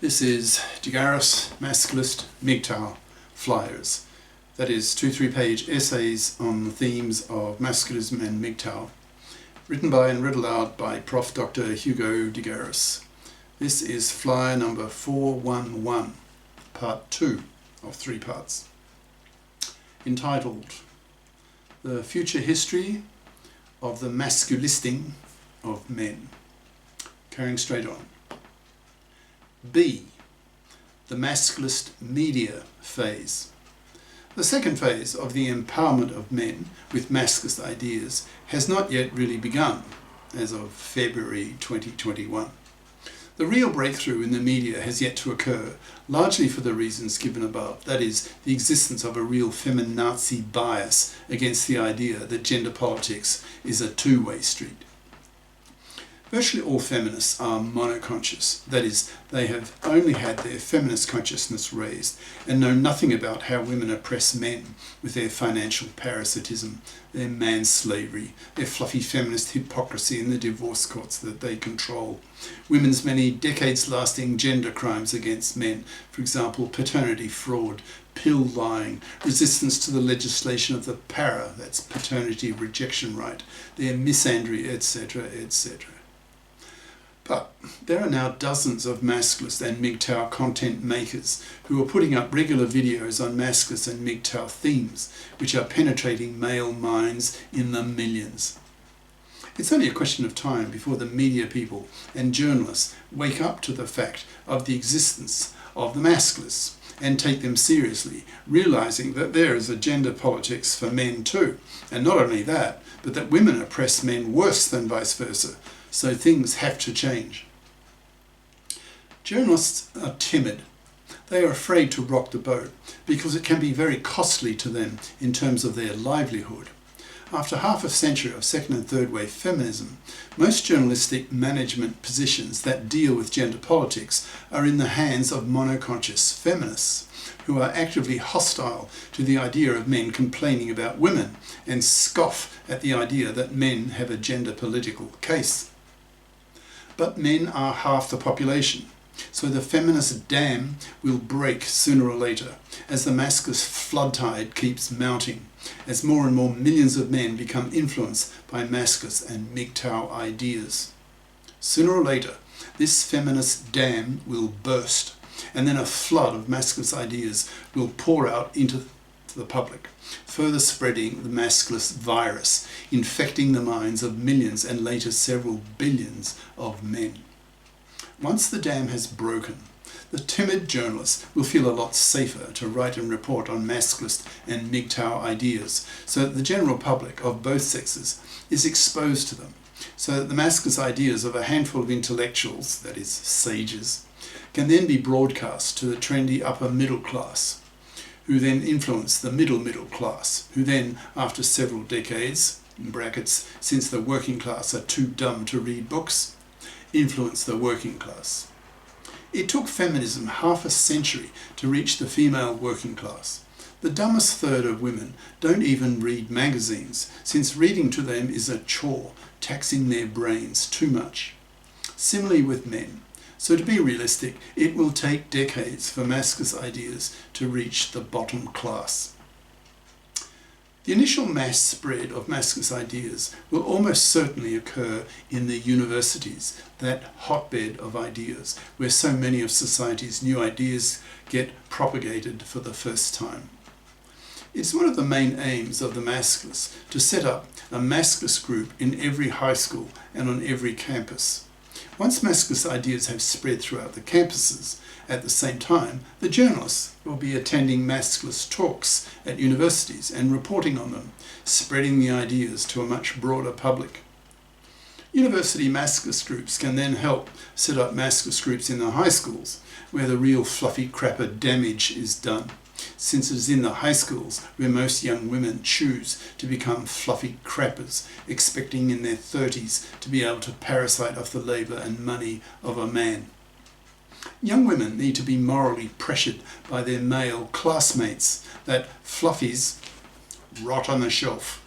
This is GARIS, Masculist, MGTOW flyers. That is 2-3 page essays on the themes of Masculism and MGTOW, written by and read aloud by Prof. Dr. Hugo de GARIS. This is flyer number 411, part 2 of 3 parts, entitled The Future History of the Masculisting of Men. Carrying straight on. B. The Masculist media phase. The second phase of the empowerment of men with masculist ideas has not yet really begun, as of February 2021. The real breakthrough in the media has yet to occur, largely for the reasons given above, that is, the existence of a real feminazi bias against the idea that gender politics is a two-way street. Virtually all feminists are monoconscious, that is, they have only had their feminist consciousness raised and know nothing about how women oppress men with their financial parasitism, their man-slavery, their fluffy feminist hypocrisy in the divorce courts that they control, women's many decades-lasting gender crimes against men, for example, paternity fraud, pill lying, resistance to the legislation of the para, that's paternity rejection right, their misandry, etc., etc. But there are now dozens of masculist and MGTOW content makers who are putting up regular videos on masculist and MGTOW themes, which are penetrating male minds in the millions. It's only a question of time before the media people and journalists wake up to the fact of the existence of the masculists and take them seriously, realizing that there is a gender politics for men too, and not only that, but that women oppress men worse than vice versa. So things have to change. Journalists are timid. They are afraid to rock the boat because it can be very costly to them in terms of their livelihood. After half a century of second and third wave feminism, most journalistic management positions that deal with gender politics are in the hands of monoconscious feminists who are actively hostile to the idea of men complaining about women and scoff at the idea that men have a gender political case. But men are half the population, so the feminist dam will break sooner or later as the masculist flood tide keeps mounting, as more and more millions of men become influenced by masculist and MGTOW ideas. Sooner or later, this feminist dam will burst, and then a flood of masculist ideas will pour out into the public, further spreading the masculist virus, infecting the minds of millions and later several billions of men. Once the dam has broken, the timid journalists will feel a lot safer to write and report on masculist and MGTOW ideas, so that the general public of both sexes is exposed to them, so that the masculist ideas of a handful of intellectuals, that is, sages, can then be broadcast to the trendy upper middle class, who then influence the middle class, who then, after several decades, in brackets, since the working class are too dumb to read books, influence the working class. It took feminism half a century to reach the female working class. The dumbest third of women don't even read magazines, since reading to them is a chore, taxing their brains too much. Similarly with men. So to be realistic, it will take decades for masculist ideas to reach the bottom class. The initial mass spread of masculist ideas will almost certainly occur in the universities, that hotbed of ideas, where so many of society's new ideas get propagated for the first time. It's one of the main aims of the masculists to set up a masculist group in every high school and on every campus. Once masculist ideas have spread throughout the campuses, at the same time, the journalists will be attending masculist talks at universities and reporting on them, spreading the ideas to a much broader public. University masculist groups can then help set up masculist groups in the high schools, where the real fluffy crapper damage is done, since it is in the high schools where most young women choose to become fluffy crappers, expecting in their 30s to be able to parasite off the labour and money of a man. Young women need to be morally pressured by their male classmates, that fluffies rot on the shelf,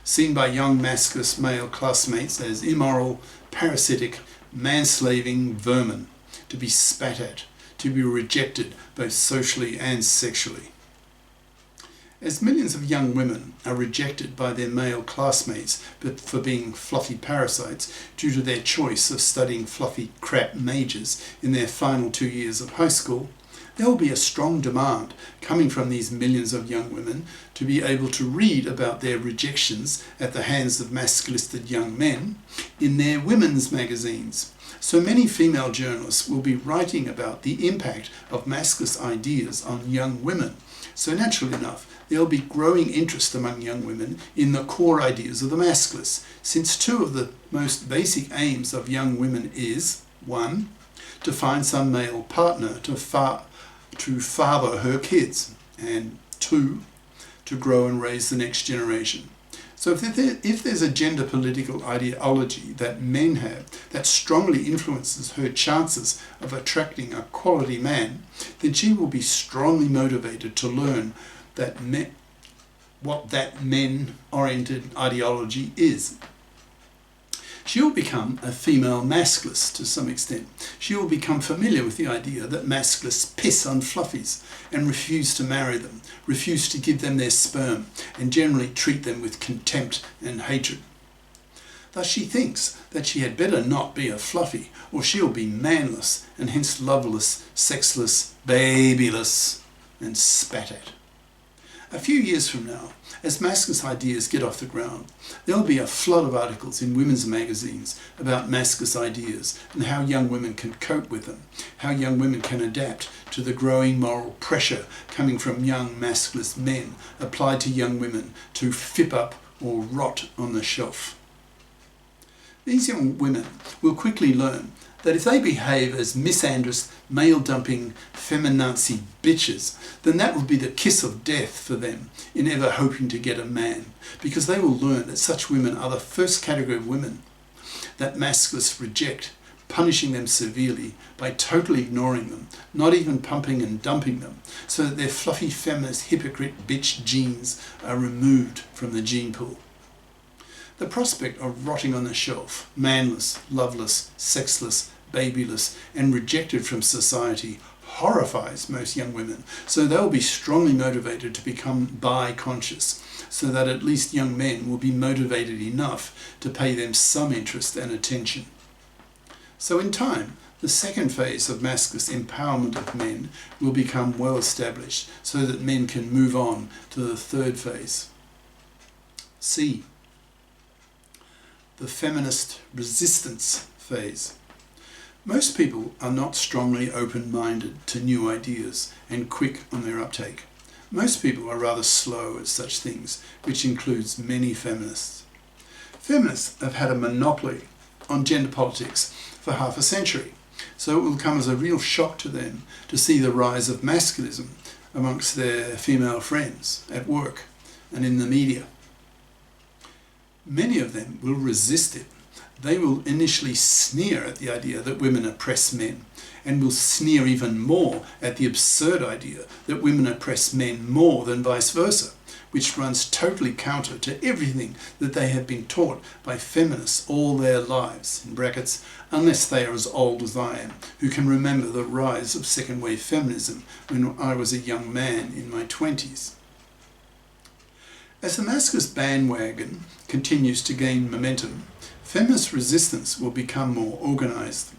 seen by young masculist male classmates as immoral, parasitic, manslaving vermin, to be spat at, to be rejected both socially and sexually. As millions of young women are rejected by their male classmates for being fluffy parasites due to their choice of studying fluffy crap majors in their final 2 years of high school, there will be a strong demand coming from these millions of young women to be able to read about their rejections at the hands of masculistic young men in their women's magazines. So many female journalists will be writing about the impact of masculist ideas on young women. So naturally enough, there will be growing interest among young women in the core ideas of the masculists, since two of the most basic aims of young women is, 1, to find some male partner to father her kids, and 2, to grow and raise the next generation. So if there's a gender political ideology that men have that strongly influences her chances of attracting a quality man, then she will be strongly motivated to learn what that men-oriented ideology is. She will become a female masculist to some extent. She will become familiar with the idea that masculists piss on fluffies and refuse to marry them, refuse to give them their sperm, and generally treat them with contempt and hatred. Thus she thinks that she had better not be a fluffy, or she'll be manless, and hence loveless, sexless, babyless, and spat at. A few years from now, as masculinist ideas get off the ground, there will be a flood of articles in women's magazines about masculinist ideas and how young women can cope with them, how young women can adapt to the growing moral pressure coming from young masculinist men applied to young women to fip up or rot on the shelf. These young women will quickly learn that if they behave as misandrous, male-dumping, feminazi bitches, then that will be the kiss of death for them in ever hoping to get a man, because they will learn that such women are the first category of women that masculists reject, punishing them severely by totally ignoring them, not even pumping and dumping them, so that their fluffy feminist hypocrite bitch genes are removed from the gene pool. The prospect of rotting on the shelf, manless, loveless, sexless, babyless, and rejected from society horrifies most young women, so they'll be strongly motivated to become bi-conscious, so that at least young men will be motivated enough to pay them some interest and attention. So in time, the second phase of masculinist empowerment of men will become well established, so that men can move on to the third phase. C. The feminist resistance phase. Most people are not strongly open-minded to new ideas and quick on their uptake. Most people are rather slow at such things, which includes many feminists. Feminists have had a monopoly on gender politics for half a century, so it will come as a real shock to them to see the rise of masculism amongst their female friends at work and in the media. Many of them will resist it. They will initially sneer at the idea that women oppress men, and will sneer even more at the absurd idea that women oppress men more than vice versa, which runs totally counter to everything that they have been taught by feminists all their lives, in brackets, unless they are as old as I am, who can remember the rise of second-wave feminism when I was a young man in my 20s. As the masculinist bandwagon continues to gain momentum, feminist resistance will become more organised.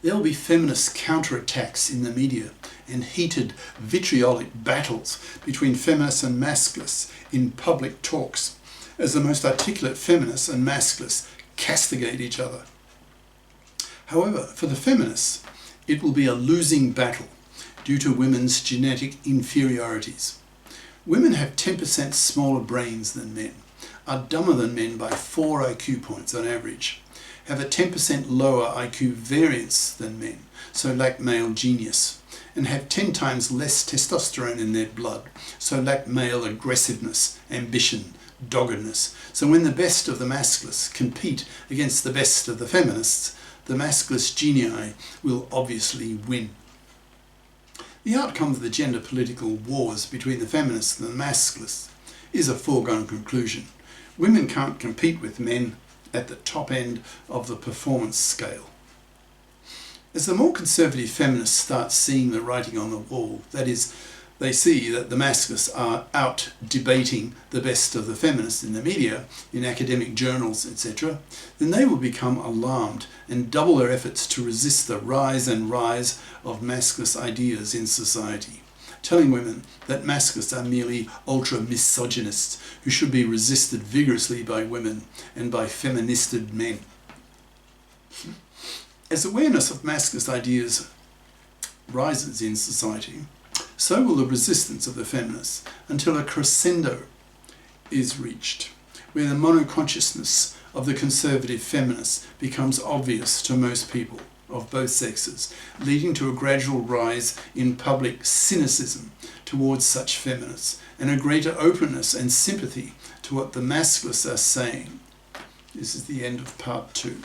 There will be feminist counterattacks in the media and heated vitriolic battles between feminists and masculists in public talks, as the most articulate feminists and masculists castigate each other. However, for the feminists, it will be a losing battle due to women's genetic inferiorities. Women have 10% smaller brains than men, are dumber than men by 4 IQ points on average, have a 10% lower IQ variance than men, so lack male genius, and have 10 times less testosterone in their blood, so lack male aggressiveness, ambition, doggedness. So when the best of the masculists compete against the best of the feminists, the masculist genii will obviously win. The outcome of the gender political wars between the feminists and the masculists is a foregone conclusion. Women can't compete with men at the top end of the performance scale. As the more conservative feminists start seeing the writing on the wall, that is, they see that the masculists are out debating the best of the feminists in the media, in academic journals, etc., then they will become alarmed and double their efforts to resist the rise and rise of masculist ideas in society, telling women that masculists are merely ultra-misogynists who should be resisted vigorously by women and by feministed men. As awareness of masculist ideas rises in society, so will the resistance of the feminists until a crescendo is reached, where the monoconsciousness of the conservative feminists becomes obvious to most people of both sexes, leading to a gradual rise in public cynicism towards such feminists and a greater openness and sympathy to what the masculists are saying. This is the end of part 2.